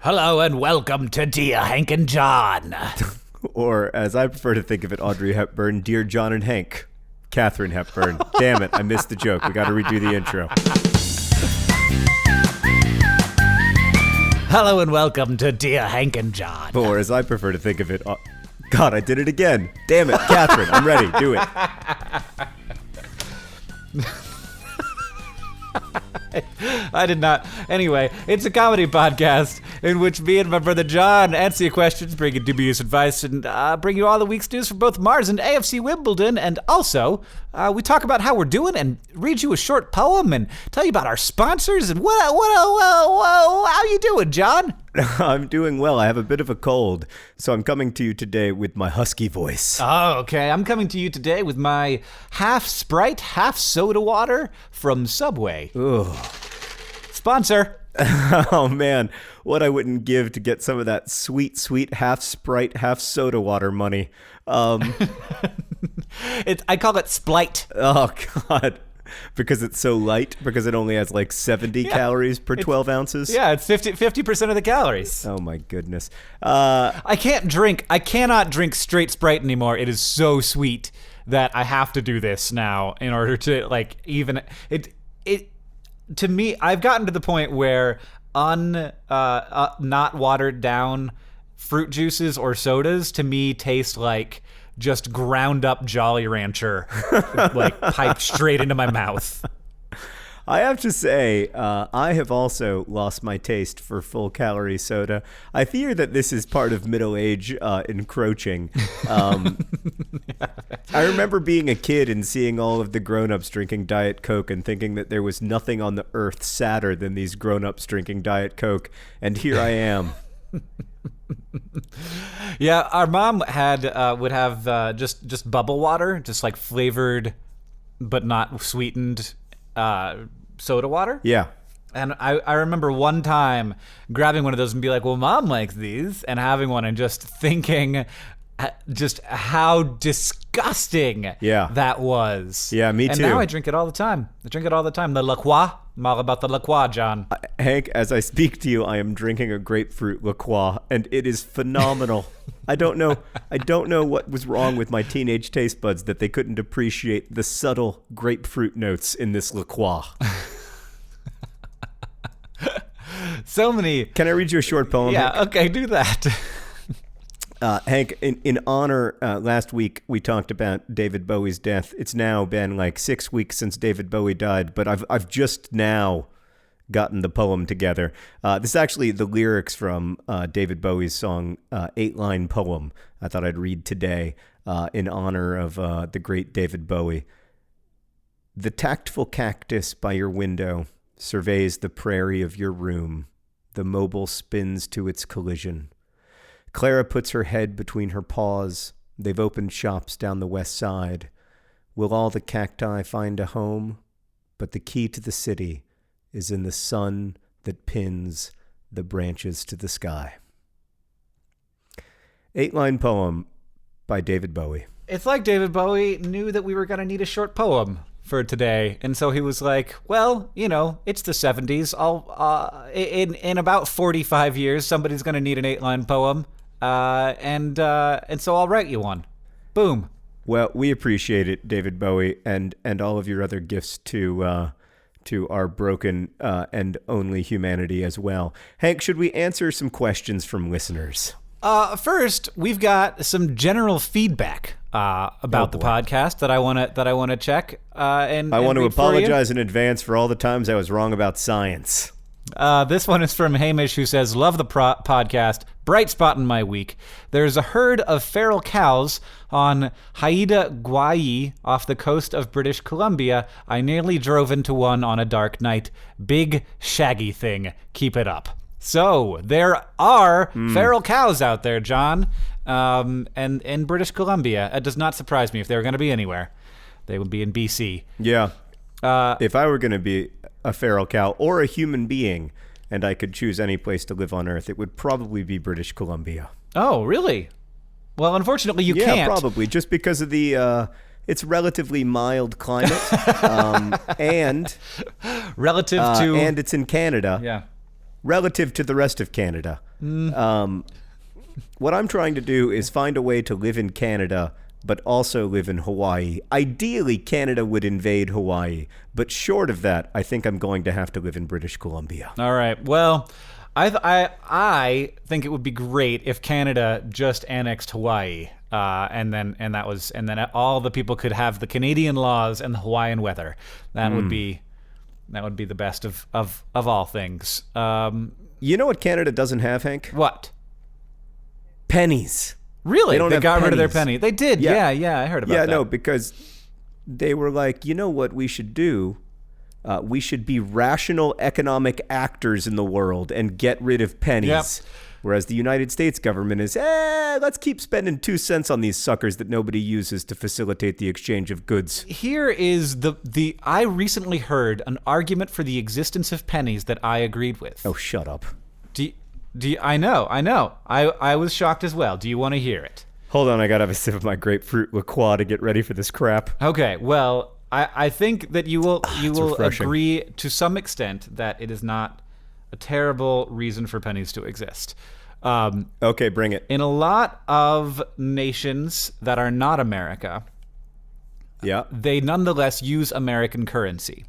Hello and welcome to Dear Hank and John. Or, as I prefer to think of it, Audrey Hepburn, Dear John and Hank. Katharine Hepburn. Damn it, I missed the joke. We got to redo the intro. Hello and welcome to Dear Hank and John. Or, as I prefer to think of it, God, I did it again. Damn it, Katharine, I'm ready. Do it. I did not. Anyway, it's a comedy podcast in which me and my brother John answer your questions, bring you dubious advice, and bring you all the week's news from both Mars and Afc Wimbledon. And also, we talk about how we're doing and read you a short poem and tell you about our sponsors. And how you doing, John? I'm doing well. I have a bit of a cold, so I'm coming to you today with my husky voice. Oh, okay. I'm coming to you today with my half Sprite, half soda water from Subway. Ugh. Sponsor. Oh, man. What I wouldn't give to get some of that sweet, sweet half Sprite, half soda water money. I call it Splite. Oh, God. Because it's so light? Because it only has like 70 calories per 12 ounces? Yeah, it's 50% of the calories. Oh, my goodness. I cannot drink straight Sprite anymore. It is so sweet that I have to do this now in order to, like, even... To me, I've gotten to the point where not watered down fruit juices or sodas, to me, taste like just ground up Jolly Rancher, like piped straight into my mouth. I have to say, I have also lost my taste for full-calorie soda. I fear that this is part of middle age encroaching. I remember being a kid and seeing all of the grown-ups drinking Diet Coke and thinking that there was nothing on the earth sadder than these grown-ups drinking Diet Coke, and here I am. Yeah, our mom would have just bubble water, just like flavored but not sweetened soda water. Yeah. And I remember one time grabbing one of those and be like, well, Mom likes these, and having one and just thinking just how disgusting that was. Yeah, me too. And now I drink it all the time. The La Croix. I'm all about the La Croix, John. Hank, as I speak to you, I am drinking a grapefruit La Croix, and it is phenomenal. I don't know what was wrong with my teenage taste buds that they couldn't appreciate the subtle grapefruit notes in this La Croix. So many. Can I read you a short poem? Yeah, Hank? okay, do that. Hank, in honor, last week we talked about David Bowie's death. It's now been like 6 weeks since David Bowie died, but I've just now gotten the poem together. This is actually the lyrics from David Bowie's song, 8-line poem. I thought I'd read today in honor of the great David Bowie. The tactful cactus by your window surveys the prairie of your room. The mobile spins to its collision. Clara puts her head between her paws. They've opened shops down the west side. Will all the cacti find a home? But the key to the city is in the sun that pins the branches to the sky. 8-line poem by David Bowie. It's like David Bowie knew that we were going to need a short poem for today, and so he was like, well, you know, it's the 70s. In about 45 years, somebody's going to need an 8-line poem, and so I'll write you one. Boom. Well, we appreciate it, David Bowie, and all of your other gifts to our broken and only humanity as well. Hank, should we answer some questions from listeners? First, we've got some general feedback about the podcast that I want to check. And I want to read for you. apologize in advance for all the times I was wrong about science. This one is from Hamish, who says, love the podcast. Bright spot in my week. There's a herd of feral cows on Haida Gwaii off the coast of British Columbia. I nearly drove into one on a dark night. Big, shaggy thing. Keep it up. So, there are feral cows out there, John, and in British Columbia. It does not surprise me if they were going to be anywhere. They would be in BC. Yeah. If I were going to be a feral cow or a human being, and I could choose any place to live on Earth, it would probably be British Columbia. Oh, really? Well, unfortunately, you can't. Yeah, probably, just because of the it's relatively mild climate, and relative to, and it's in Canada. Yeah. relative to the rest of Canada. What I'm trying to do is find a way to live in Canada, but also live in Hawaii. Ideally, Canada would invade Hawaii, but short of that, I think I'm going to have to live in British Columbia. All right. Well, I think it would be great if Canada just annexed Hawaii, and then all the people could have the Canadian laws and the Hawaiian weather. That would be the best of all things. You know what Canada doesn't have, Hank? What? Pennies. Really? They got rid of their pennies. penny. They did. Yeah, I heard about that. Yeah, no, because they were like, you know what we should do? We should be rational economic actors in the world and get rid of pennies. Yep. Whereas the United States government is, let's keep spending 2 cents on these suckers that nobody uses to facilitate the exchange of goods. Here is I recently heard an argument for the existence of pennies that I agreed with. Oh, shut up. I know. I was shocked as well. Do you want to hear it? Hold on, I gotta have a sip of my grapefruit LaCroix to get ready for this crap. Okay, well, I think that you will refreshing. agree to some extent that it is not a terrible reason for pennies to exist. Okay, bring it. In a lot of nations that are not America, they nonetheless use American currency.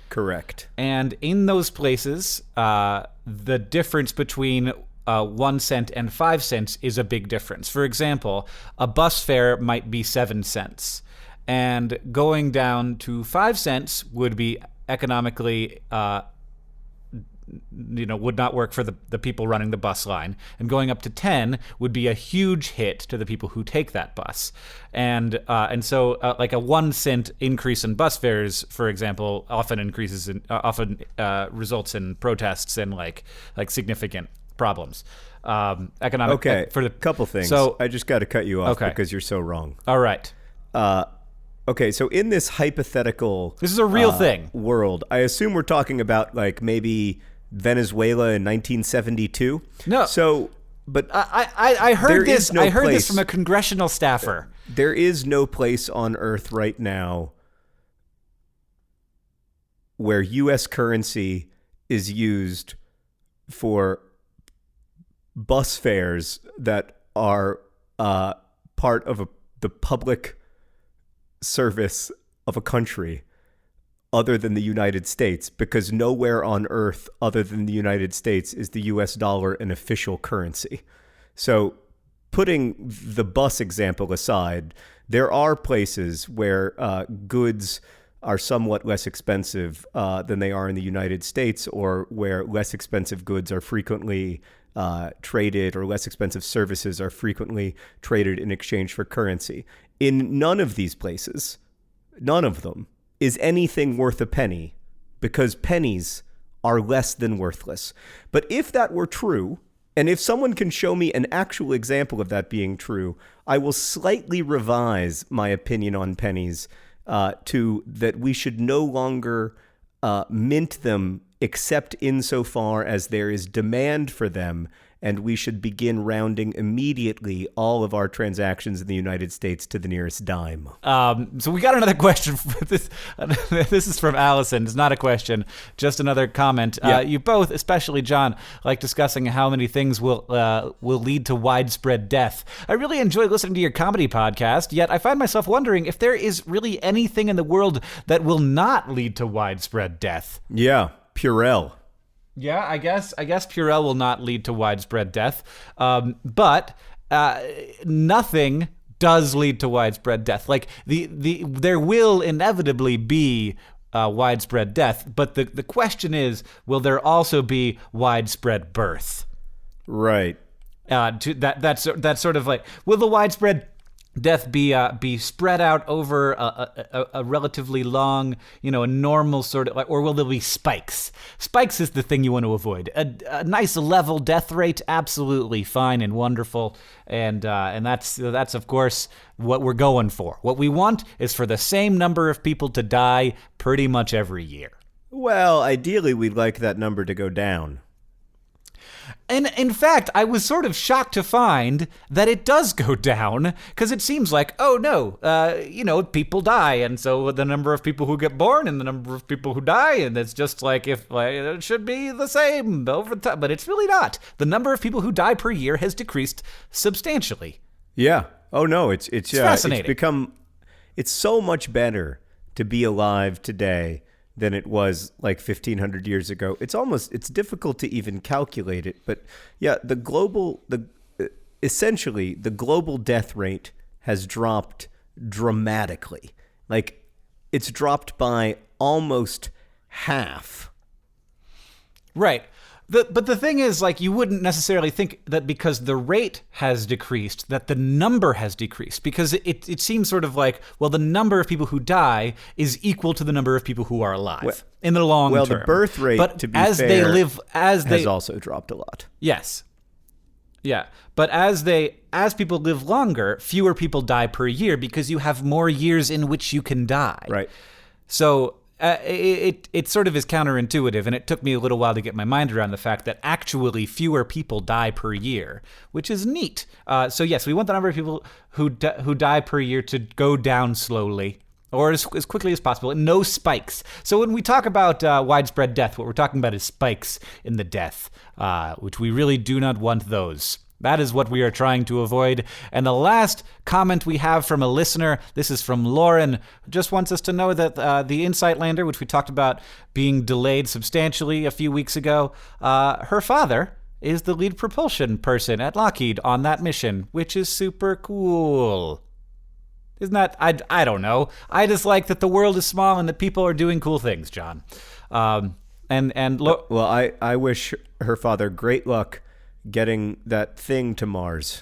Correct. And in those places, the difference between 1 cent and 5 cents is a big difference. For example, a bus fare might be 7 cents. And going down to 5 cents would be economically, would not work for the people running the bus line. And going up to 10 would be a huge hit to the people who take that bus. And so like a 1 cent increase in bus fares, for example, often results in protests and like significant problems. Economic. Okay, for the couple things. So I just got to cut you off because you're so wrong. All right. Okay, so in this hypothetical, this is a real thing world. I assume we're talking about like maybe Venezuela in 1972. No. So, but I heard this. I heard this from a congressional staffer. There is no place on Earth right now where U.S. currency is used for bus fares that are part of the public service of a country other than the United States, because nowhere on Earth other than the United States is the US dollar an official currency. So putting the bus example aside, there are places where goods are somewhat less expensive than they are in the United States, or where less expensive goods are frequently traded, or less expensive services are frequently traded in exchange for currency. In none of these places, none of them, is anything worth a penny, because pennies are less than worthless. But if that were true, and if someone can show me an actual example of that being true, I will slightly revise my opinion on pennies to that we should no longer mint them except insofar as there is demand for them, and we should begin rounding immediately all of our transactions in the United States to the nearest dime. So we got another question. This is from Allison. It's not a question, just another comment. Yeah. You both, especially John, like discussing how many things will lead to widespread death. I really enjoy listening to your comedy podcast, yet I find myself wondering if there is really anything in the world that will not lead to widespread death. Yeah, Purell. Yeah, I guess Purell will not lead to widespread death, but nothing does lead to widespread death. Like there will inevitably be widespread death, but the question is, will there also be widespread birth? Right. That's sort of like, will the widespread death be spread out over a relatively long, a normal sort of, like, or will there be spikes? Spikes is the thing you want to avoid. A nice level death rate, absolutely fine and wonderful, and that's of course what we're going for. What we want is for the same number of people to die pretty much every year. Well, ideally, we'd like that number to go down. And in fact, I was sort of shocked to find that it does go down, because it seems like, oh no, people die, and so the number of people who get born and the number of people who die, and it's just like it should be the same over time, but it's really not. The number of people who die per year has decreased substantially. Yeah. Oh no, it's fascinating. It's so much better to be alive today than it was like 1,500 years ago. It's difficult to even calculate it. But yeah, essentially the global death rate has dropped dramatically. Like, it's dropped by almost half. Right. But the thing is, like, you wouldn't necessarily think that because the rate has decreased, that the number has decreased. Because it seems sort of like, well, the number of people who die is equal to the number of people who are alive in the long term. Well, the birth rate, but to be as fair, they live, has also dropped a lot. Yes. Yeah. But as people live longer, fewer people die per year because you have more years in which you can die. Right. So it sort of is counterintuitive, and it took me a little while to get my mind around the fact that actually fewer people die per year, which is neat. So yes, we want the number of people who die per year to go down slowly, or as quickly as possible, and no spikes. So when we talk about widespread death, what we're talking about is spikes in the death, which we really do not want those. That is what we are trying to avoid. And the last comment we have from a listener, this is from Lauren, who just wants us to know that the InSight lander, which we talked about being delayed substantially a few weeks ago, her father is the lead propulsion person at Lockheed on that mission, which is super cool. Isn't that? I don't know. I just like that the world is small and that people are doing cool things, John. Well, I wish her father great luck getting that thing to Mars.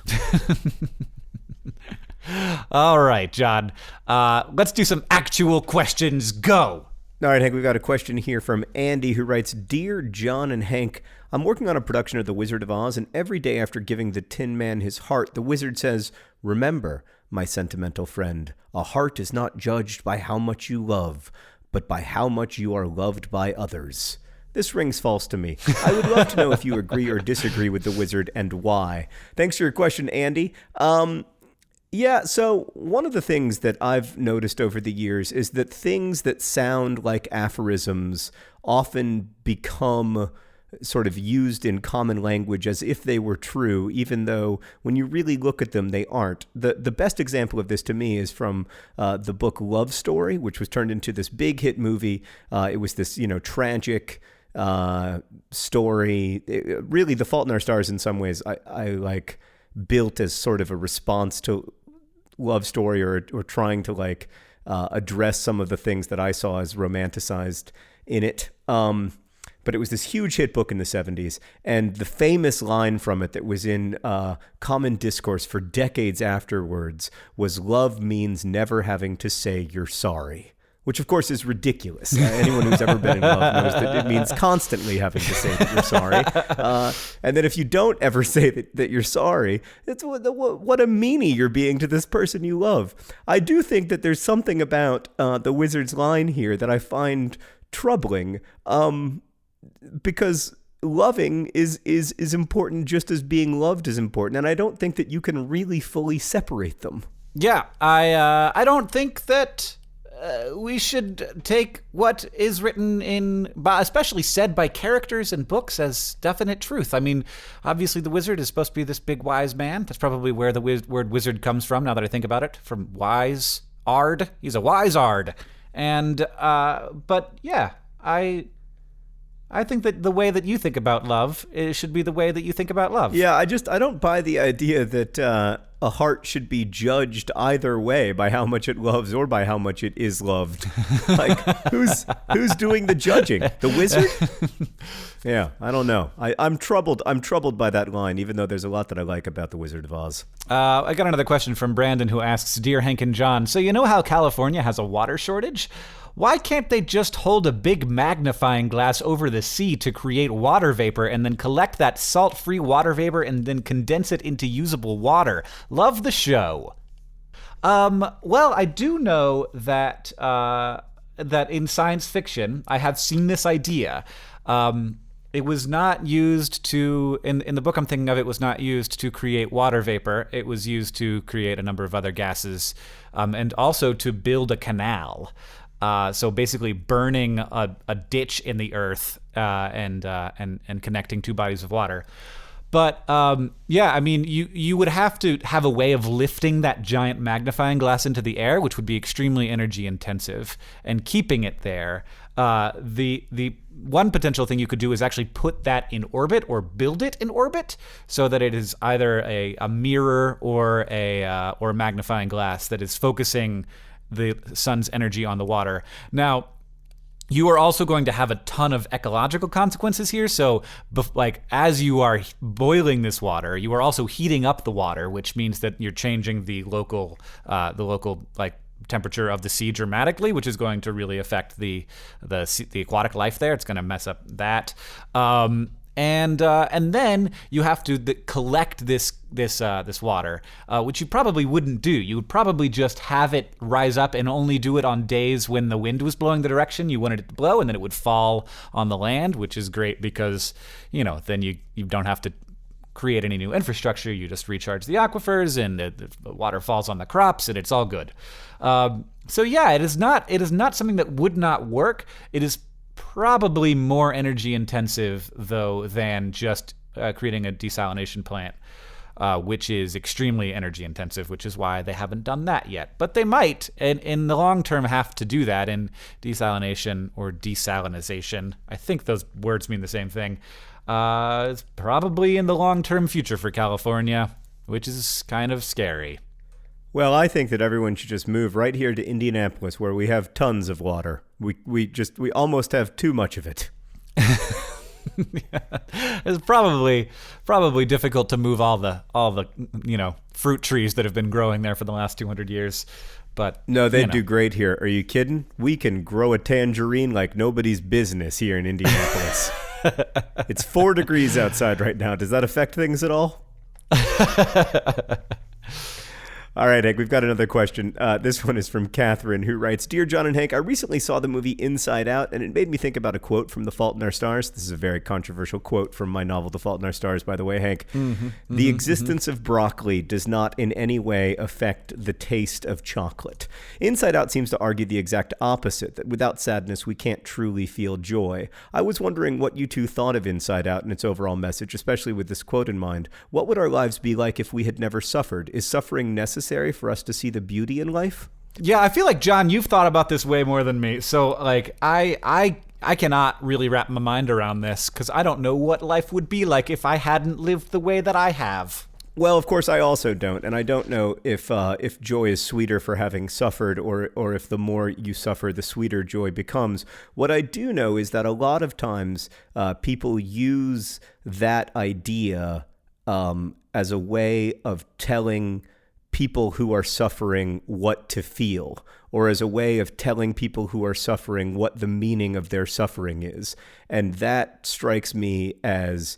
All right, John. Let's do some actual questions. Go. All right, Hank, we've got a question here from Andy, who writes, Dear John and Hank, I'm working on a production of The Wizard of Oz, and every day after giving the Tin Man his heart, the wizard says, Remember, my sentimental friend, a heart is not judged by how much you love, but by how much you are loved by others. This rings false to me. I would love to know if you agree or disagree with the wizard and why. Thanks for your question, Andy. So one of the things that I've noticed over the years is that things that sound like aphorisms often become sort of used in common language as if they were true, even though when you really look at them, they aren't. The best example of this to me is from the book Love Story, which was turned into this big hit movie. It was this, tragic story. Really, The Fault in Our Stars in some ways I like built as sort of a response to Love Story, or trying to address some of the things that I saw as romanticized in it. But it was this huge hit book in the 70s, and the famous line from it that was in common discourse for decades afterwards was, "Love means never having to say you're sorry." Which, of course, is ridiculous. Anyone who's ever been in love knows that it means constantly having to say that you're sorry. And then if you don't ever say that you're sorry, it's what a meanie you're being to this person you love. I do think that there's something about the wizard's line here that I find troubling, because loving is important just as being loved is important. And I don't think that you can really fully separate them. Yeah, I don't think that... we should take what is written especially said by characters in books, as definite truth. I mean, obviously the wizard is supposed to be this big wise man. That's probably where the word wizard comes from, now that I think about it, from wise ard. He's a wise ard. And, but yeah, I think that the way that you think about love should be the way that you think about love. Yeah, I don't buy the idea that a heart should be judged either way by how much it loves or by how much it is loved. Like, who's doing the judging? The wizard? Yeah, I don't know. I'm troubled by that line, even though there's a lot that I like about The Wizard of Oz. I got another question from Brandon, who asks, Dear Hank and John, so you know how California has a water shortage? Why can't they just hold a big magnifying glass over the sea to create water vapor and then collect that salt-free water vapor and then condense it into usable water? Love the show. Well, I do know that that in science fiction, I have seen this idea. It was not used to, in the book I'm thinking of, it was not used to create water vapor. It was used to create a number of other gases, and also to build a canal. So basically burning a ditch in the earth and connecting two bodies of water. But yeah, I mean, you would have to have a way of lifting that giant magnifying glass into the air, which would be extremely energy intensive, and keeping it there. The one potential thing you could do is actually put that in orbit or build it in orbit so that it is either a mirror or a magnifying glass that is focusing the sun's energy on the water. Now, you are also going to have a ton of ecological consequences here. So, like, as you are boiling this water, you are also heating up the water, which means that you're changing the local like temperature of the sea dramatically, which is going to really affect the aquatic life there. It's going to mess up that. And then you have to collect this water, which you probably wouldn't do. You would probably just have it rise up and only do it on days when the wind was blowing the direction you wanted it to blow, and then it would fall on the land, which is great because, then you don't have to create any new infrastructure. You just recharge the aquifers, and the water falls on the crops, and it's all good. So yeah, it is not something that would not work. It is probably more energy intensive, though, than just creating a desalination plant, which is extremely energy intensive, which is why they haven't done that yet. But they might, in the long term, have to do that. And desalination or desalinization, I think those words mean the same thing, is probably in the long-term future for California, which is kind of scary. Well, I think that everyone should just move right here to Indianapolis, where we have tons of water. We almost have too much of it. Yeah. It's probably difficult to move all the fruit trees that have been growing there for the last 200 years. But no, they'd do great here. Are you kidding? We can grow a tangerine like nobody's business here in Indianapolis. It's 4 degrees outside right now. Does that affect things at all? All right, Hank, we've got another question. This one is from Catherine, who writes, Dear John and Hank, I recently saw the movie Inside Out, and it made me think about a quote from The Fault in Our Stars. This is a very controversial quote from my novel, The Fault in Our Stars, by the way, Hank. The existence of broccoli does not in any way affect the taste of chocolate. Inside Out seems to argue the exact opposite, that without sadness, we can't truly feel joy. I was wondering what you two thought of Inside Out and its overall message, especially with this quote in mind. What would our lives be like if we had never suffered? Is suffering necessary for us to see the beauty in life? Yeah, I feel like, John, you've thought about this way more than me. So, like, I cannot really wrap my mind around this because I don't know what life would be like if I hadn't lived the way that I have. Well, of course, I also don't, and I don't know if joy is sweeter for having suffered, or if the more you suffer, the sweeter joy becomes. What I do know is that a lot of times people use that idea as a way of telling people who are suffering what to feel, or as a way of telling people who are suffering what the meaning of their suffering is. And that strikes me as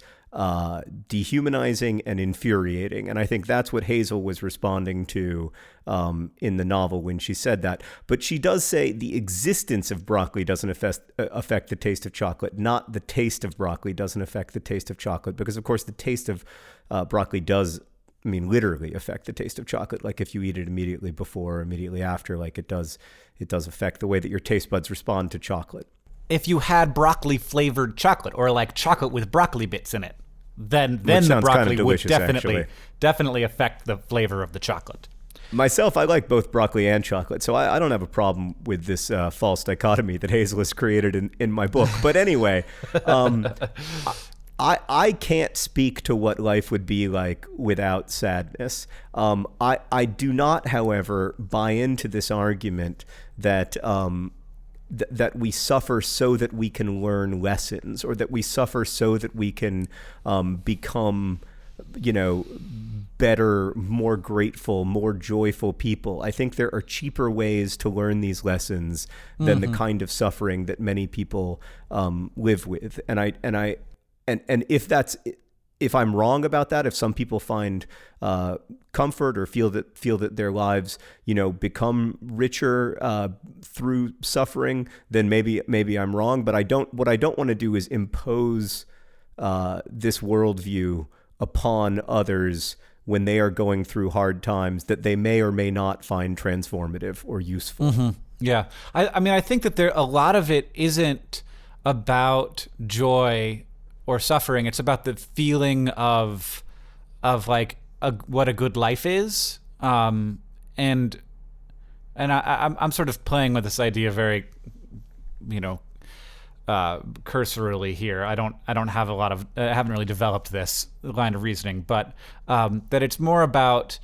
dehumanizing and infuriating. And I think that's what Hazel was responding to in the novel when she said that. But she does say the existence of broccoli doesn't affect the taste of chocolate, not the taste of broccoli doesn't affect the taste of chocolate, because, of course, the taste of broccoli does, literally affect the taste of chocolate. Like if you eat it immediately before or immediately after, like it does affect the way that your taste buds respond to chocolate. If you had broccoli flavored chocolate, or like chocolate with broccoli bits in it, then the broccoli would definitely affect the flavor of the chocolate. Myself, I like both broccoli and chocolate, so I don't have a problem with this false dichotomy that Hazel has created in my book. But anyway, I can't speak to what life would be like without sadness. I do not, however, buy into this argument that that we suffer so that we can learn lessons, or that we suffer so that we can become, better, more grateful, more joyful people. I think there are cheaper ways to learn these lessons than the kind of suffering that many people live with. And if I'm wrong about that, if some people find comfort or feel that their lives, become richer through suffering, then maybe I'm wrong. But what I don't want to do is impose this worldview upon others when they are going through hard times that they may or may not find transformative or useful. Mm-hmm. Yeah. I mean, I think that a lot of it isn't about joy or suffering. It's about the feeling of like what a good life is. And I'm sort of playing with this idea very, cursorily here. I don't have I haven't really developed this line of reasoning, but that it's more about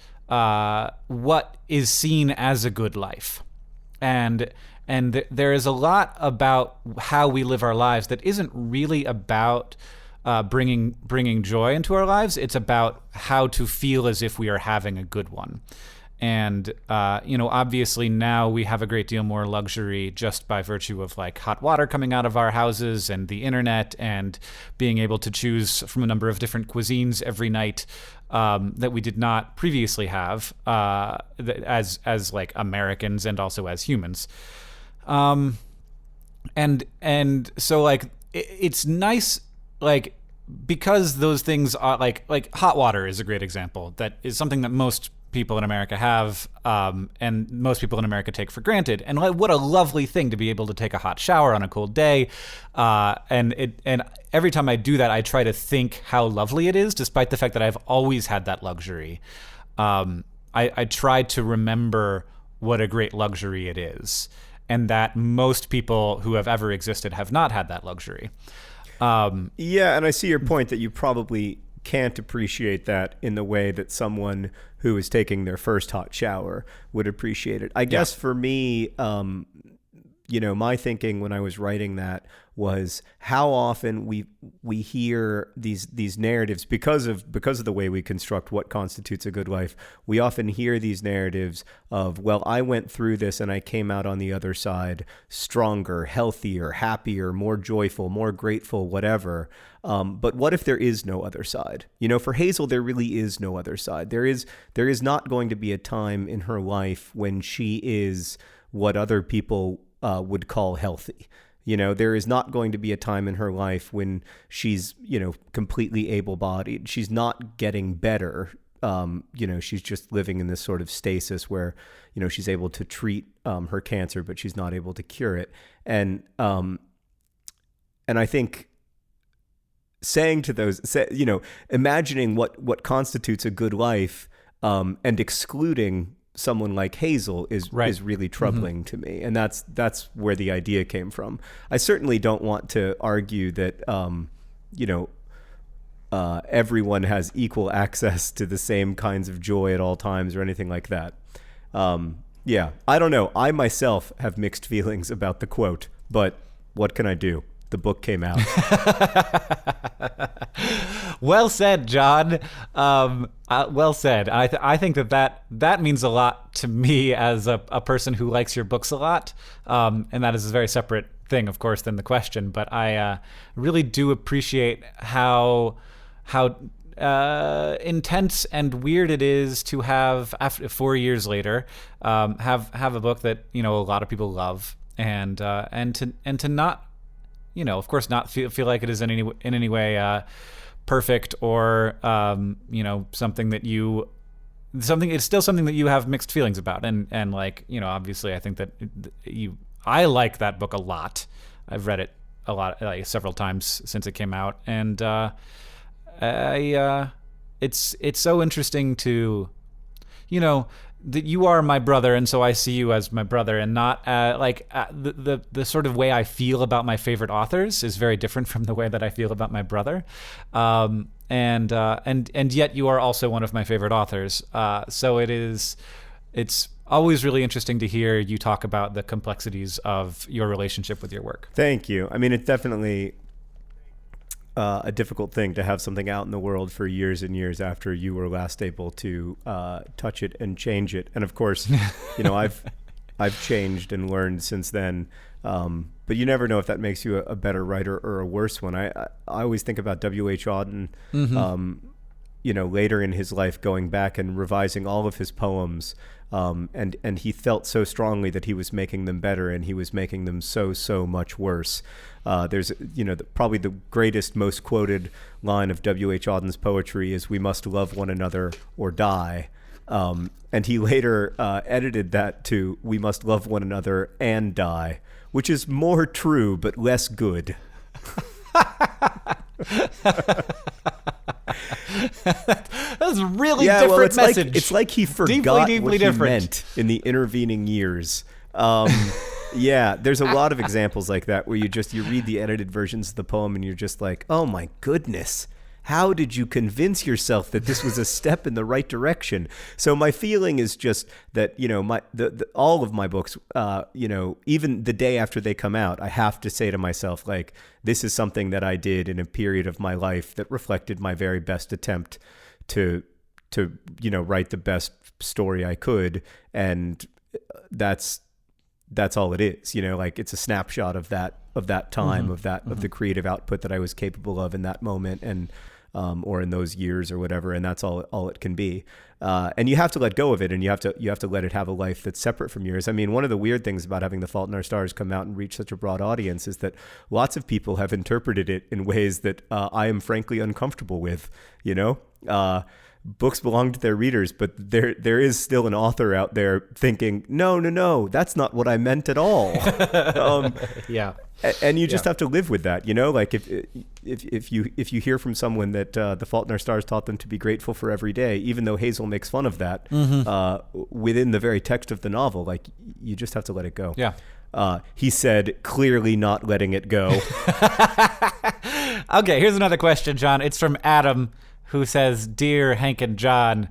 what is seen as a good life. And there is a lot about how we live our lives that isn't really about bringing joy into our lives. It's about how to feel as if we are having a good one. And, obviously now we have a great deal more luxury just by virtue of like hot water coming out of our houses and the internet and being able to choose from a number of different cuisines every night that we did not previously have as like Americans and also as humans. And so like it's nice, like, because those things are like hot water is a great example. That is something that most people in America have, and most people in America take for granted. And what a lovely thing to be able to take a hot shower on a cold day. And every time I do that, I try to think how lovely it is, despite the fact that I've always had that luxury. I try to remember what a great luxury it is, and that most people who have ever existed have not had that luxury. Yeah, and I see your point that you probably can't appreciate that in the way that someone who is taking their first hot shower would appreciate it. I guess for me, my thinking when I was writing that was how often we hear these narratives because of the way we construct what constitutes a good life. We often hear these narratives of, well, I went through this and I came out on the other side stronger, healthier, happier, more joyful, more grateful, whatever. But what if there is no other side? For Hazel, there really is no other side. There is not going to be a time in her life when she is what other people would call healthy. There is not going to be a time in her life when she's, completely able-bodied. She's not getting better. She's just living in this sort of stasis where, she's able to treat her cancer, but she's not able to cure it. And I think saying to those, imagining what constitutes a good life, and excluding someone like Hazel is really troubling to me. And that's where the idea came from. I certainly don't want to argue that, everyone has equal access to the same kinds of joy at all times or anything like that. Yeah, I don't know. I myself have mixed feelings about the quote, but what can I do? The book came out. Well said, John. Well said. I think that means a lot to me as a person who likes your books a lot. And that is a very separate thing, of course, than the question. But I really do appreciate how intense and weird it is to have, after 4 years later, have a book that a lot of people love, and to not, of course, not feel like it is in any way perfect or something that it's still something that you have mixed feelings about, and like obviously I think that I like that book a lot. I've read it a lot, like several times since it came out, and it's so interesting to that you are my brother, and so I see you as my brother, and not the sort of way I feel about my favorite authors is very different from the way that I feel about my brother, and yet you are also one of my favorite authors. So it's always really interesting to hear you talk about the complexities of your relationship with your work. Thank you. I mean, it's definitely a difficult thing to have something out in the world for years and years after you were last able to touch it and change it. And of course, I've changed and learned since then. But you never know if that makes you a better writer or a worse one. I always think about W.H. Auden, later in his life going back and revising all of his poems. And he felt so strongly that he was making them better, and he was making them so much worse. There's, probably the greatest, most quoted line of W.H. Auden's poetry is, "We must love one another or die." And he later edited that to, "We must love one another and die," which is more true but less good. That's a really different message. It's like he forgot what he meant in the intervening years. There's a lot of examples like that where you read the edited versions of the poem and you're just like, oh my goodness, how did you convince yourself that this was a step in the right direction? So my feeling is just that, all of my books, even the day after they come out, I have to say to myself, like, this is something that I did in a period of my life that reflected my very best attempt to write the best story I could. And that's all it is, like it's a snapshot of that time, of the creative output that I was capable of in that moment, and or in those years or whatever, and that's all it can be. And you have to let go of it, and you have to let it have a life that's separate from yours. I mean, one of the weird things about having The Fault in Our Stars come out and reach such a broad audience is that lots of people have interpreted it in ways that I am frankly uncomfortable with. Books belong to their readers, but there is still an author out there thinking, no, that's not what I meant at all. And you just have to live with that, like if you hear from someone that The Fault in Our Stars taught them to be grateful for every day, even though Hazel makes fun of that, within the very text of the novel, like, you just have to let it go. Yeah. He said, clearly not letting it go. Okay, here's another question, John. It's from Adam, who says, "Dear Hank and John,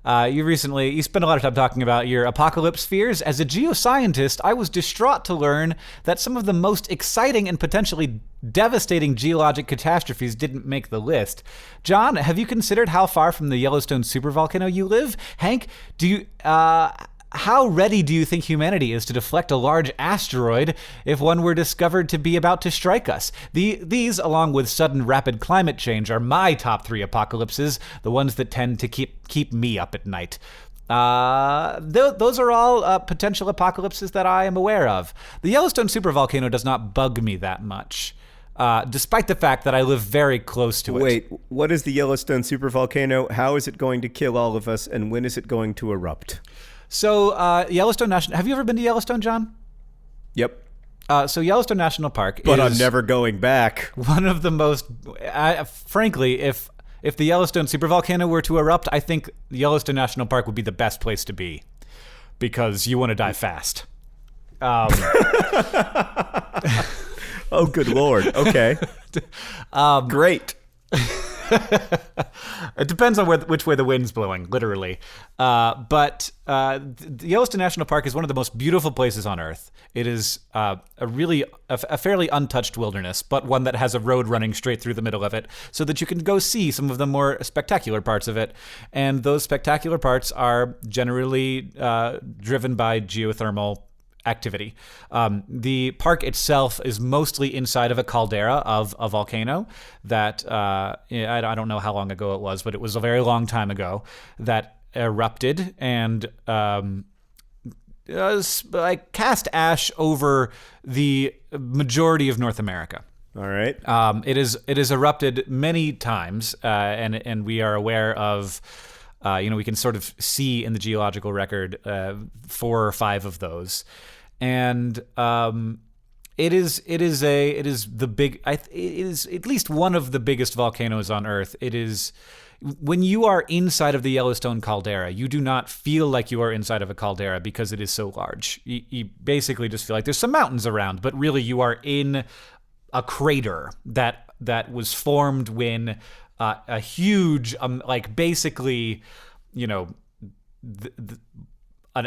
you spent a lot of time talking about your apocalypse fears. As a geoscientist, I was distraught to learn that some of the most exciting and potentially devastating geologic catastrophes didn't make the list. John, have you considered how far from the Yellowstone supervolcano you live? Hank, how ready do you think humanity is to deflect a large asteroid if one were discovered to be about to strike us? These, along with sudden rapid climate change, are my top 3 apocalypses, the ones that tend to keep me up at night. Those are all potential apocalypses that I am aware of. The Yellowstone supervolcano does not bug me that much, despite the fact that I live very close to it." Wait, what is the Yellowstone supervolcano? How is it going to kill all of us, and when is it going to erupt? So, Yellowstone National... Have you ever been to Yellowstone, John? Yep. So Yellowstone National Park But I'm never going back. One of the most... frankly, if the Yellowstone supervolcano were to erupt, I think Yellowstone National Park would be the best place to be. Because you want to die fast. Oh, good Lord. Okay. Great. It depends on which way the wind's blowing, literally. But the Yellowstone National Park is one of the most beautiful places on Earth. It is a fairly untouched wilderness, but one that has a road running straight through the middle of it, so that you can go see some of the more spectacular parts of it. And those spectacular parts are generally driven by geothermal activity. The park itself is mostly inside of a caldera of a volcano that I don't know how long ago it was, but it was a very long time ago that erupted and cast ash over the majority of North America. All right. It is erupted many times, and we are aware of. We can sort of see in the geological record 4 or 5 of those, and it is at least one of the biggest volcanoes on Earth. It is. When you are inside of the Yellowstone caldera, you do not feel like you are inside of a caldera because it is so large. You basically just feel like there's some mountains around, but really you are in a crater that was formed when a huge, basically, an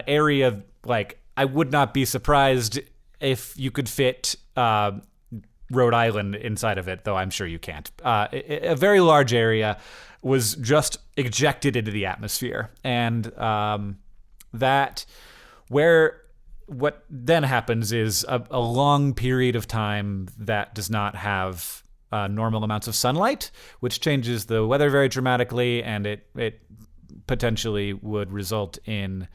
area, like, I would not be surprised if you could fit Rhode Island inside of it, though I'm sure you can't. A very large area was just ejected into the atmosphere, and what then happens is a long period of time that does not have normal amounts of sunlight, which changes the weather very dramatically, and it potentially would result in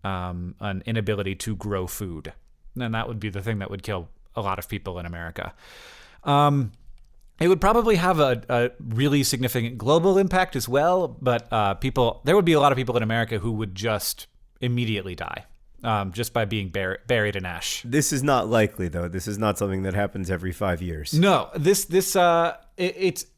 an inability to grow food. And that would be the thing that would kill a lot of people in America. It would probably have a really significant global impact as well, but there would be a lot of people in America who would just immediately die. Just by being buried in ash. This is not likely, though. This is not something that happens every 5 years. No, it's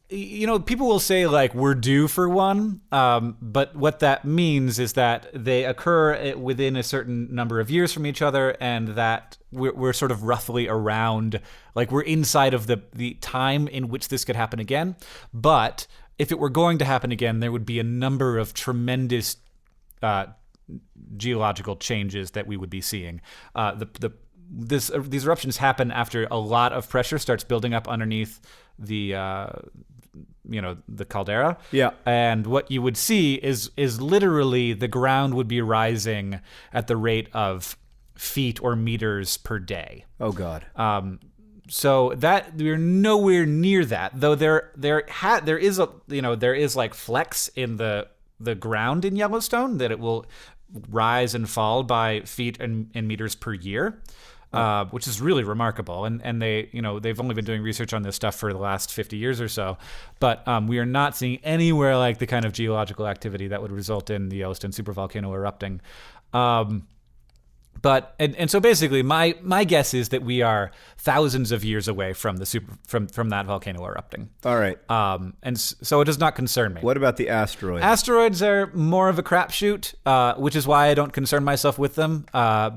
people will say like we're due for one, but what that means is that they occur within a certain number of years from each other, and that we're sort of roughly around, like we're inside of the time in which this could happen again. But if it were going to happen again, there would be a number of tremendous geological changes that we would be seeing. These eruptions happen after a lot of pressure starts building up underneath the caldera. Yeah. And what you would see is literally the ground would be rising at the rate of feet or meters per day. Oh God. So that we're nowhere near that, though there is like flex in the ground in Yellowstone that it will rise and fall by feet and meters per year, which is really remarkable. And they've only been doing research on this stuff for the last 50 years or so. But we are not seeing anywhere like the kind of geological activity that would result in the Yellowstone supervolcano erupting. But so basically, my guess is that we are thousands of years away from from that volcano erupting. All right. So it does not concern me. What about the asteroids? Asteroids are more of a crapshoot, which is why I don't concern myself with them,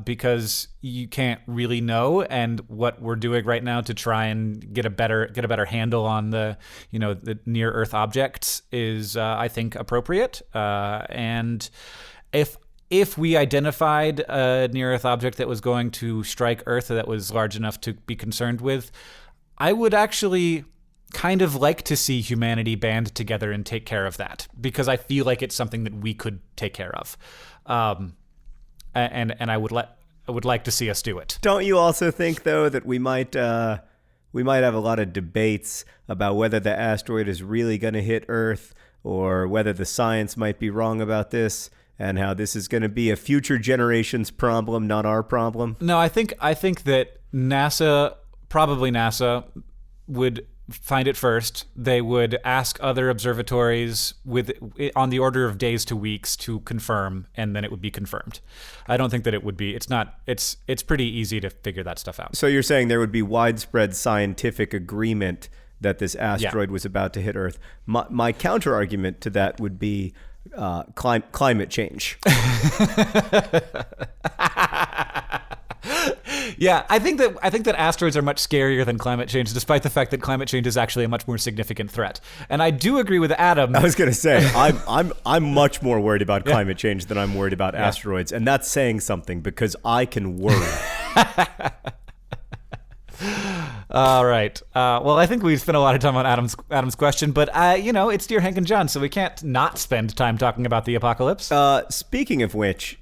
because you can't really know. And what we're doing right now to try and get a better handle on the near Earth objects is, I think, appropriate. And if we identified a near-Earth object that was going to strike Earth that was large enough to be concerned with, I would actually kind of like to see humanity band together and take care of that, because I feel like it's something that we could take care of, and I would like to see us do it. Don't you also think, though, that we might have a lot of debates about whether the asteroid is really going to hit Earth, or whether the science might be wrong about this, and how this is going to be a future generation's problem, not our problem? No, I think that NASA would find it first. They would ask other observatories on the order of days to weeks to confirm, and then it would be confirmed. I don't think that it would be. It's pretty easy to figure that stuff out. So you're saying there would be widespread scientific agreement that this asteroid was about to hit Earth. My counter argument to that would be climate change. Yeah, I think that asteroids are much scarier than climate change, despite the fact that climate change is actually a much more significant threat. And I do agree with Adam. I was going to say I'm much more worried about climate change than I'm worried about asteroids, and that's saying something, because I can worry. All right. Well, I think we spent a lot of time on Adam's question, but it's Dear Hank and John, so we can't not spend time talking about the apocalypse. Speaking of which,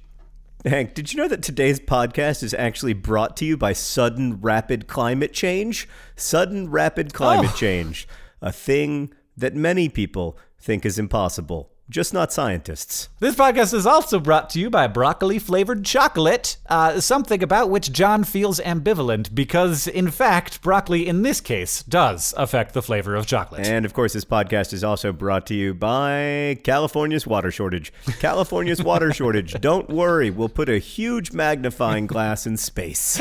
Hank, did you know that today's podcast is actually brought to you by sudden rapid climate change? Sudden rapid climate change, a thing that many people think is impossible. Just not scientists. This podcast is also brought to you by broccoli-flavored chocolate, something about which John feels ambivalent, because, in fact, broccoli in this case does affect the flavor of chocolate. And, of course, this podcast is also brought to you by California's water shortage. California's water shortage. Don't worry, we'll put a huge magnifying glass in space.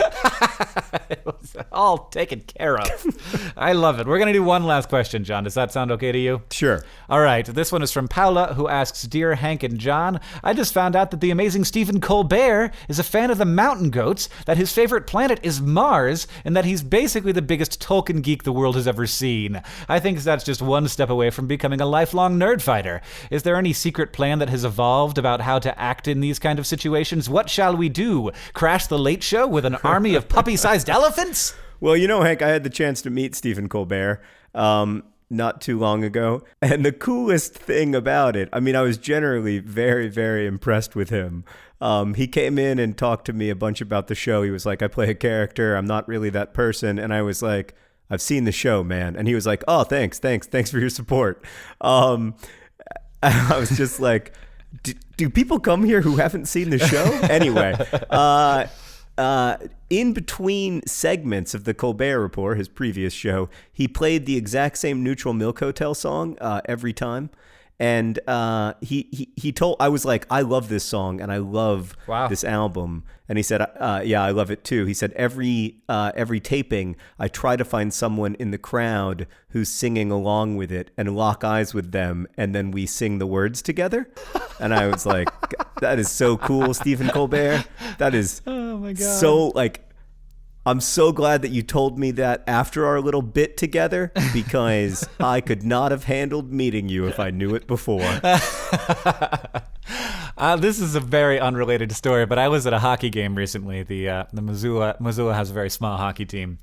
It was all taken care of. I love it. We're going to do one last question, John. Does that sound okay to you? Sure. All right. This one is from Paula, who asks, Dear Hank and John, I just found out that the amazing Stephen Colbert is a fan of the mountain goats, that his favorite planet is Mars, and that he's basically the biggest Tolkien geek the world has ever seen. I think that's just one step away from becoming a lifelong nerd fighter. Is there any secret plan that has evolved about how to act in these kind of situations? What shall we do? Crash the Late Show with an army of puppy-sized elephants? Well, Hank, I had the chance to meet Stephen Colbert not too long ago. And the coolest thing about it, I was generally very, very impressed with him. He came in and talked to me a bunch about the show. He was like, I play a character. I'm not really that person. And I was like, I've seen the show, man. And he was like, oh, thanks for your support. I was just like, do people come here who haven't seen the show? Anyway, in between segments of the Colbert Report, his previous show, he played the exact same Neutral Milk Hotel song every time. And he told, I was like, I love this song and I love this album. And he said, yeah, I love it too. He said, every taping, I try to find someone in the crowd who's singing along with it and lock eyes with them. And then we sing the words together. And I was like, that is so cool, Stephen Colbert. That is so like, I'm so glad that you told me that after our little bit together, because I could not have handled meeting you if I knew it before. This is a very unrelated story, but I was at a hockey game recently. The Missoula has a very small hockey team.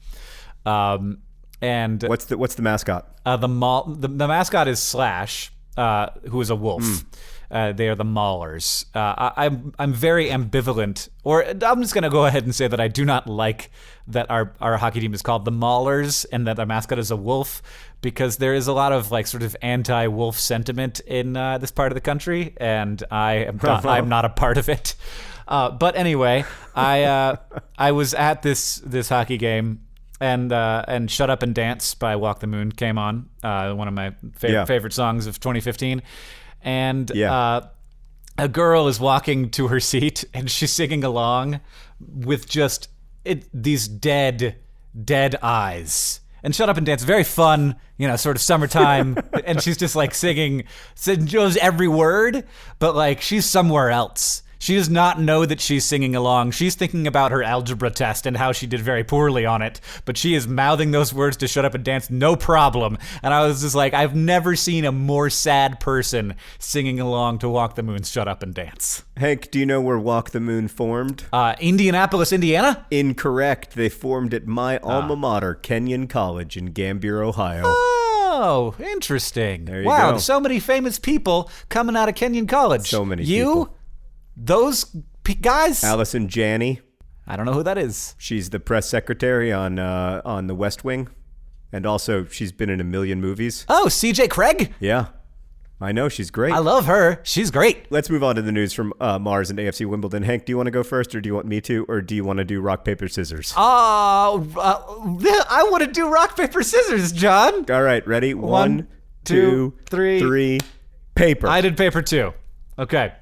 And what's the mascot? The mascot is Slash, who is a wolf. They are the Maulers. I'm very ambivalent, or I'm just going to go ahead and say that I do not like that our hockey team is called the Maulers and that our mascot is a wolf, because there is a lot of like sort of anti-wolf sentiment in this part of the country, and I'm not a part of it. But anyway, I was at this hockey game. And Shut Up and Dance by Walk the Moon came on, one of my favorite songs of 2015. And a girl is walking to her seat and she's singing along with just these dead eyes. And Shut Up and Dance, very fun, sort of summertime. And she's just like singing, knows every word, but like she's somewhere else. She does not know that she's singing along. She's thinking about her algebra test and how she did very poorly on it, but she is mouthing those words to Shut Up and Dance, no problem. And I was just like, I've never seen a more sad person singing along to Walk the Moon's Shut Up and Dance. Hank, do you know where Walk the Moon formed? Indianapolis, Indiana? Incorrect. They formed at my alma mater, Kenyon College in Gambier, Ohio. Oh, interesting. There you go. So many famous people coming out of Kenyon College. So many people. Those guys? Allison Janney. I don't know who that is. She's the press secretary on The West Wing. And also, she's been in a million movies. Oh, CJ Craig? Yeah. I know, she's great. I love her. She's great. Let's move on to the news from Mars and AFC Wimbledon. Hank, do you want to go first, or do you want me to, or do you want to do rock, paper, scissors? I want to do rock, paper, scissors, John. All right, ready? One, two, three. Paper. I did paper too. Okay.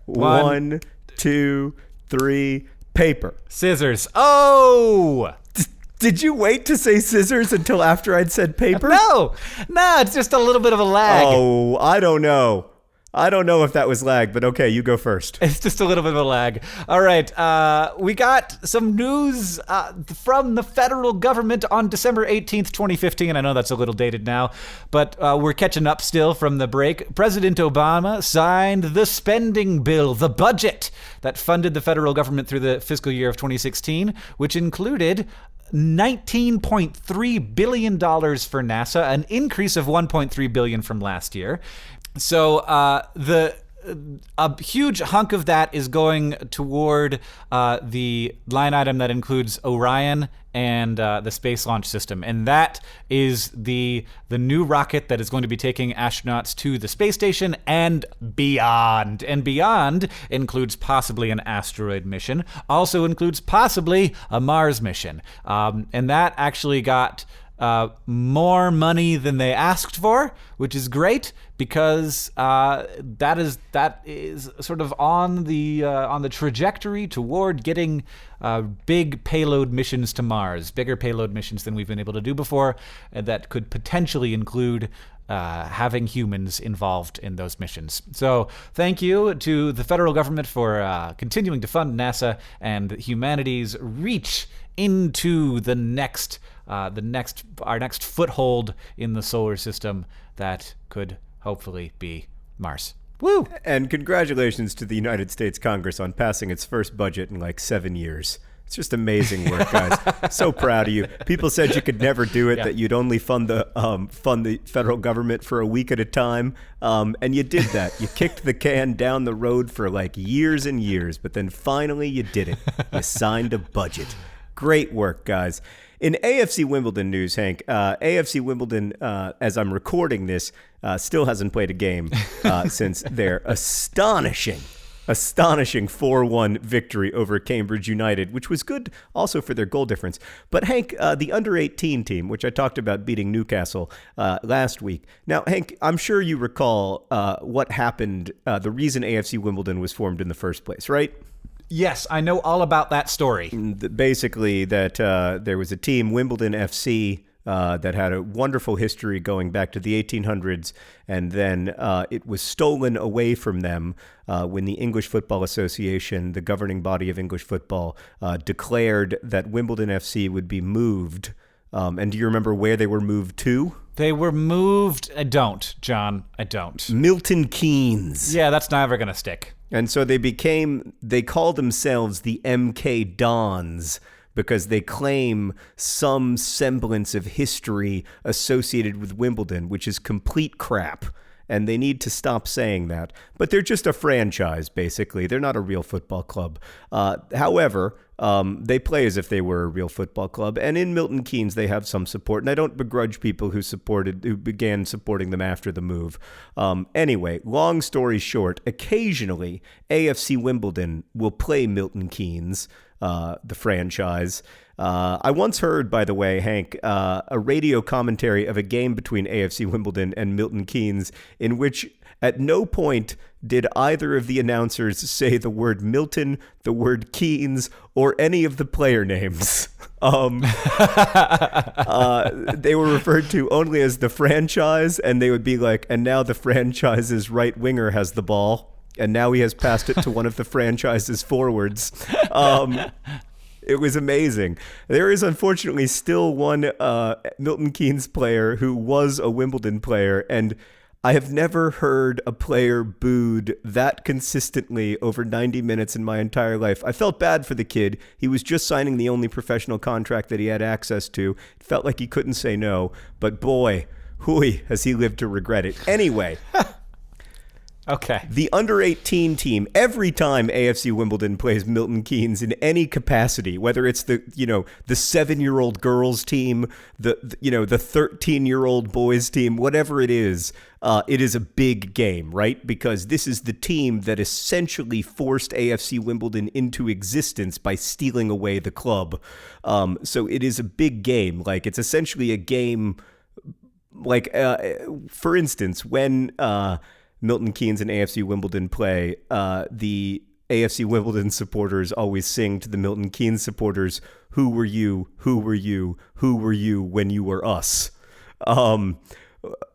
One, two, three, paper. Scissors. Oh! Did you wait to say scissors until after I'd said paper? No, it's just a little bit of a lag. Oh, I don't know. I don't know if that was lag, but okay, you go first. It's just a little bit of a lag. All right, we got some news from the federal government on December 18th, 2015. I know that's a little dated now, but we're catching up still from the break. President Obama signed the spending bill, the budget that funded the federal government through the fiscal year of 2016, which included $19.3 billion for NASA, an increase of $1.3 billion from last year. So a huge hunk of that is going toward the line item that includes Orion and the Space Launch System, and that is the new rocket that is going to be taking astronauts to the space station and beyond. And beyond includes possibly an asteroid mission, also includes possibly a Mars mission, and that actually got more money than they asked for, which is great because that is sort of on the trajectory toward getting big payload missions to Mars, bigger payload missions than we've been able to do before, that could potentially include having humans involved in those missions. So thank you to the federal government for continuing to fund NASA and humanity's reach into our next foothold in the solar system that could hopefully be Mars. Woo! And congratulations to the United States Congress on passing its first budget in like 7 years. It's just amazing work, guys. So proud of you. People said you could never do it, that you'd only fund the federal government for a week at a time, and you did that. You kicked the can down the road for like years and years, but then finally you did it. You signed a budget. Great work, guys. In AFC Wimbledon news, Hank, AFC Wimbledon, as I'm recording this, still hasn't played a game since their astonishing 4-1 victory over Cambridge United, which was good also for their goal difference. But Hank, the under-18 team, which I talked about beating Newcastle last week. Now, Hank, I'm sure you recall what happened, the reason AFC Wimbledon was formed in the first place, right? Yes, I know all about that story. Basically, that there was a team, Wimbledon FC, that had a wonderful history going back to the 1800s, and then it was stolen away from them when the English Football Association, the governing body of English football, declared that Wimbledon FC would be moved. And do you remember where they were moved to? They were moved. I don't, John. I don't. Milton Keynes. Yeah, that's never going to stick. And so they call themselves the MK Dons because they claim some semblance of history associated with Wimbledon, which is complete crap. And they need to stop saying that. But they're just a franchise, basically. They're not a real football club. However, they play as if they were a real football club. And in Milton Keynes, they have some support. And I don't begrudge people who began supporting them after the move. Anyway, long story short, occasionally AFC Wimbledon will play Milton Keynes, the franchise. I once heard, by the way, Hank, a radio commentary of a game between AFC Wimbledon and Milton Keynes in which at no point did either of the announcers say the word Milton, the word Keynes, or any of the player names. They were referred to only as the franchise, and they would be like, and now the franchise's right winger has the ball, and now he has passed it to one of the franchise's forwards. It was amazing. There is unfortunately still one Milton Keynes player who was a Wimbledon player, and I have never heard a player booed that consistently over 90 minutes in my entire life. I felt bad for the kid. He was just signing the only professional contract that he had access to. It felt like he couldn't say no, but boy, hooey, has he lived to regret it. Anyway. Okay. The under-18 team, every time AFC Wimbledon plays Milton Keynes in any capacity, whether it's the 7-year-old girls team, the 13-year-old boys team, whatever it is a big game, right? Because this is the team that essentially forced AFC Wimbledon into existence by stealing away the club. So it is a big game. Like, it's essentially a game, like, for instance, when Milton Keynes and AFC Wimbledon play, the AFC Wimbledon supporters always sing to the Milton Keynes supporters, "Who were you? Who were you? Who were you when you were us?"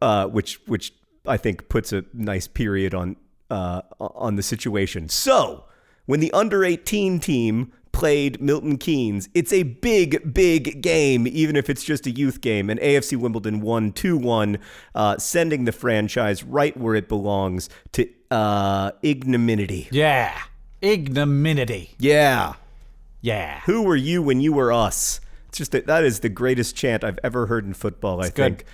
Which I think puts a nice period on the situation. So when the under-18 team played Milton Keynes, it's a big game, even if it's just a youth game. And AFC Wimbledon won 2-1, sending the franchise right where it belongs, to ignominy. Yeah. Ignominy. Yeah. Yeah. Who were you when you were us? It's just that is the greatest chant I've ever heard in football, I think.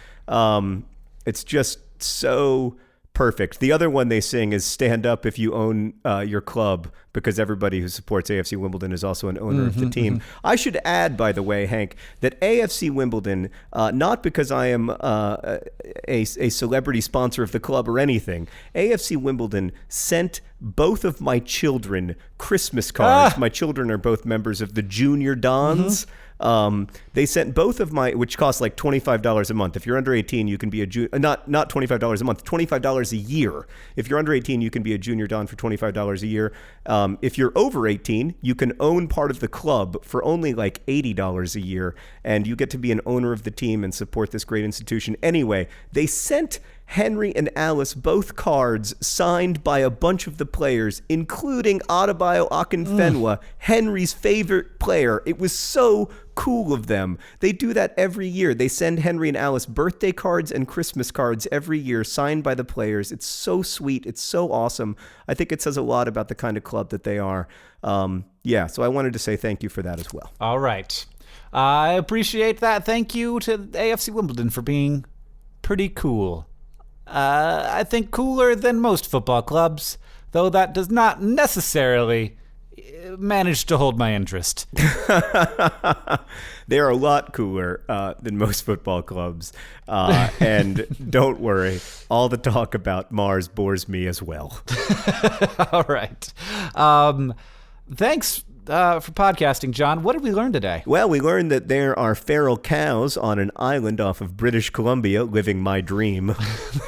It's just so perfect. The other one they sing is "Stand Up If You Own Your Club," because everybody who supports AFC Wimbledon is also an owner of the team. I should add, by the way, Hank, that AFC Wimbledon, not because I am a celebrity sponsor of the club or anything, AFC Wimbledon sent both of my children Christmas cards. My children are both members of the Junior Dons. They sent both of my, which costs like $25 a month. If you're under 18, you can be a not $25 a month, $25 a year. If you're under 18, you can be a Junior Don for $25 a year. If you're over 18, you can own part of the club for only like $80 a year, and you get to be an owner of the team and support this great institution. Anyway, they sent Henry and Alice both cards signed by a bunch of the players, including Adebayo Akinfenwa, Henry's favorite player. It was so cool of them. They do that every year. They send Henry and Alice birthday cards and Christmas cards every year signed by the players. It's so sweet. It's so awesome. I think it says a lot about the kind of club that they are. So I wanted to say thank you for that as well. All right. I appreciate that. Thank you to AFC Wimbledon for being pretty cool. I think cooler than most football clubs, though that does not necessarily managed to hold my interest. They are a lot cooler than most football clubs. And don't worry, all the talk about Mars bores me as well. All right. Thanks for podcasting, John. What did we learn today? Well, we learned that there are feral cows on an island off of British Columbia living my dream.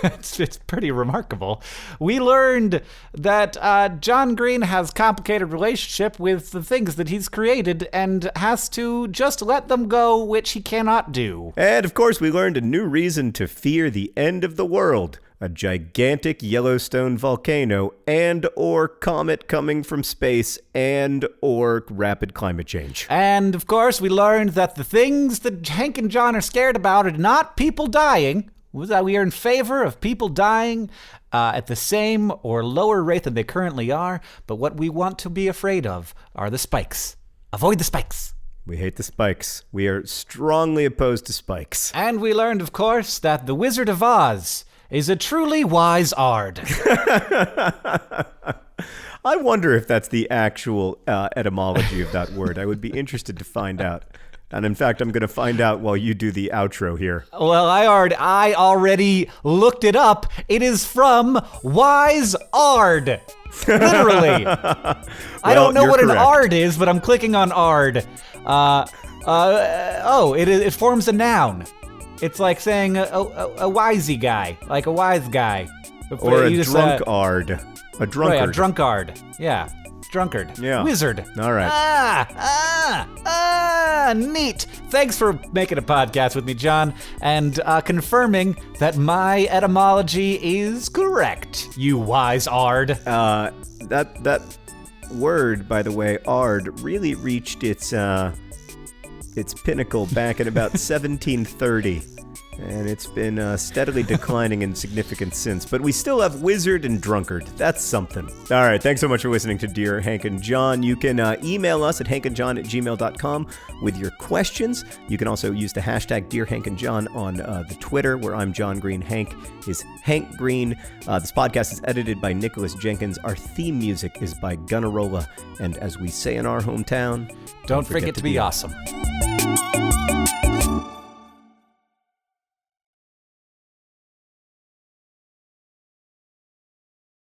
It's pretty remarkable. We learned that John Green has a complicated relationship with the things that he's created and has to just let them go, which he cannot do. And, of course, we learned a new reason to fear the end of the world. A gigantic Yellowstone volcano and or comet coming from space and or rapid climate change. And, of course, we learned that the things that Hank and John are scared about are not people dying. That we are in favor of people dying at the same or lower rate than they currently are. But what we want to be afraid of are the spikes. Avoid the spikes. We hate the spikes. We are strongly opposed to spikes. And we learned, of course, that the Wizard of Oz is a truly wise ard. I wonder if that's the actual etymology of that word. I would be interested to find out. And in fact, I'm going to find out while you do the outro here. Well, I already looked it up. It is from wise ard. Literally. I don't know what an ard is, but I'm clicking on ard. It forms a noun. It's like saying a wisey guy, like a wise guy. Or a drunkard. A drunkard. Right, a drunkard. Yeah. Drunkard. Yeah. Wizard. All right. Neat. Thanks for making a podcast with me, John, and confirming that my etymology is correct, you wise ard. That word, by the way, ard, really reached its pinnacle back in about 1730. And it's been steadily declining in significance since. But we still have wizard and drunkard. That's something. All right, thanks so much for listening to Dear Hank and John. You can email us at hankandjohn@gmail.com with your questions. You can also use the hashtag Dear Hank and John on the Twitter, where I'm John Green. Hank is Hank Green. This podcast is edited by Nicholas Jenkins. Our theme music is by Gunnarolla. And as we say in our hometown, don't forget to be awesome.